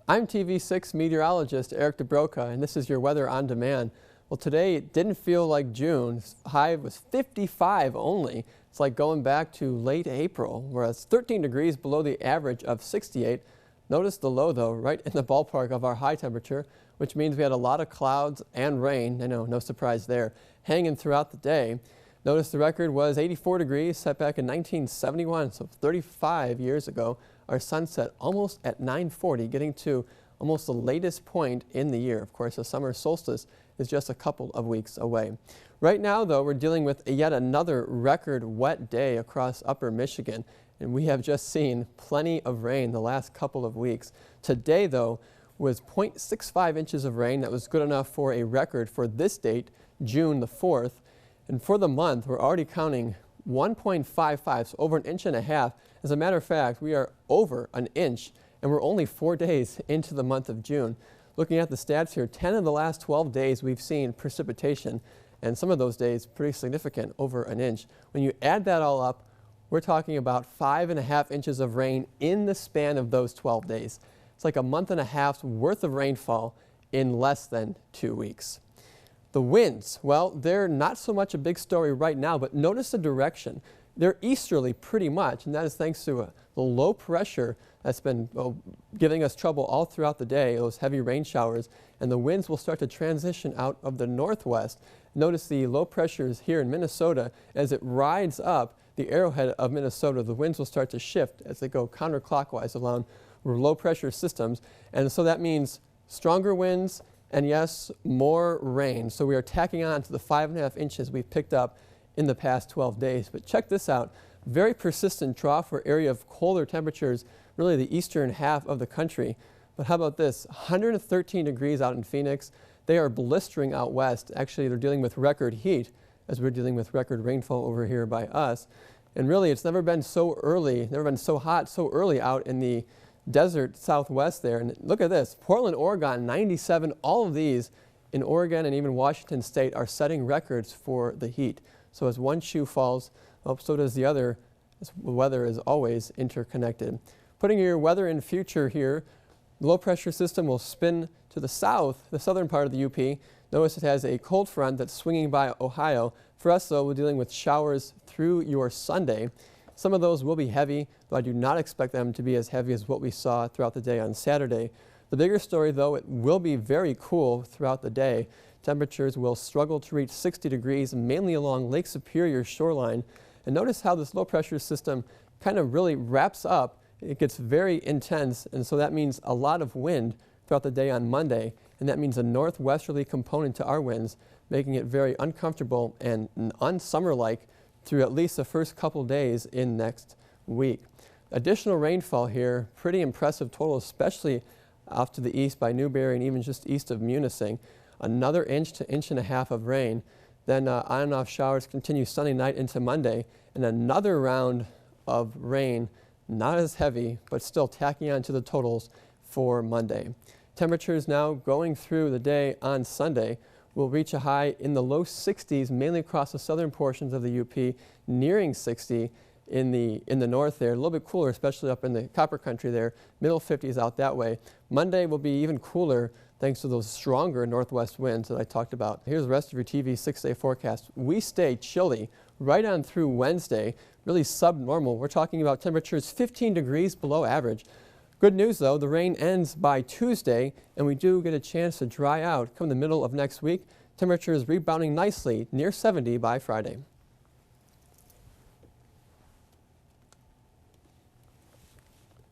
I'm TV6 meteorologist Eric DeBroca, and this is your weather on demand. Well, today it didn't feel like June. High was 55 only. It's like going back to late April, whereas 13 degrees below the average of 68. Notice the low, though, right in the ballpark of our high temperature, which means we had a lot of clouds and rain. I know, no surprise there, hanging throughout the day. Notice the record was 84 degrees, set back in 1971, so 35 years ago. Our sun set almost at 9:40, getting to almost the latest point in the year. Of course, the summer solstice is just a couple of weeks away. Right now, though, we're dealing with yet another record wet day across upper Michigan, and we have just seen plenty of rain the last couple of weeks. Today, though, was 0.65 inches of rain. That was good enough for a record for this date, June the 4th. And for the month, we're already counting 1.55, so over an inch and a half. As a matter of fact, we are over an inch, and we're only 4 days into the month of June. Looking at the stats here, 10 of the last 12 days we've seen precipitation, and some of those days pretty significant, over an inch. When you add that all up, we're talking about 5.5 inches of rain in the span of those 12 days. It's like a month and a half's worth of rainfall in less than 2 weeks. The winds, well, they're not so much a big story right now, but notice the direction. They're easterly pretty much, and that is thanks to the low pressure that's been giving us trouble all throughout the day, those heavy rain showers, and the winds will start to transition out of the northwest. Notice the low pressures here in Minnesota. As it rides up the arrowhead of Minnesota, the winds will start to shift as they go counterclockwise along low pressure systems, and so that means stronger winds and, yes, more rain. So we are tacking on to the 5.5 inches we've picked up in the past 12 days. But check this out. Very persistent trough or area of colder temperatures, really the eastern half of the country. But how about this? 113 degrees out in Phoenix. They are blistering out west. Actually, they're dealing with record heat as we're dealing with record rainfall over here by us. And really, it's never been so early, never been so hot so early out in the desert southwest there. And look at this, Portland, Oregon, 97. All of these in Oregon and even Washington State are setting records for the heat. So as one shoe falls, well, so does the other. The weather is always interconnected. Putting your weather in future here, the low pressure system will spin to the south, the southern part of the UP. Notice it has a cold front that's swinging by Ohio. For us, though, we're dealing with showers through your Sunday. Some of those will be heavy, though I do not expect them to be as heavy as what we saw throughout the day on Saturday. The bigger story, though, it will be very cool throughout the day. Temperatures will struggle to reach 60 degrees, mainly along Lake Superior shoreline. And notice how this low pressure system kind of really wraps up. It gets very intense, and so that means a lot of wind throughout the day on Monday, and that means a northwesterly component to our winds, making it very uncomfortable and unsummer-like through at least the first couple days in next week. Additional rainfall here, pretty impressive total, especially off to the east by Newberry and even just east of Munising. Another inch to inch and a half of rain. Then on and off showers continue Sunday night into Monday, and another round of rain, not as heavy, but still tacking on to the totals for Monday. Temperatures now going through the day on Sunday will reach a high in the low 60s, mainly across the southern portions of the UP, nearing 60 in the north there. A little bit cooler, especially up in the Copper Country there. Middle 50s out that way. Monday will be even cooler thanks to those stronger northwest winds that I talked about. Here's the rest of your TV 6-day forecast. We stay chilly right on through Wednesday, really subnormal. We're talking about temperatures 15 degrees below average. Good news, though, the rain ends by Tuesday, and we do get a chance to dry out come the middle of next week. Temperatures rebounding nicely near 70 by Friday.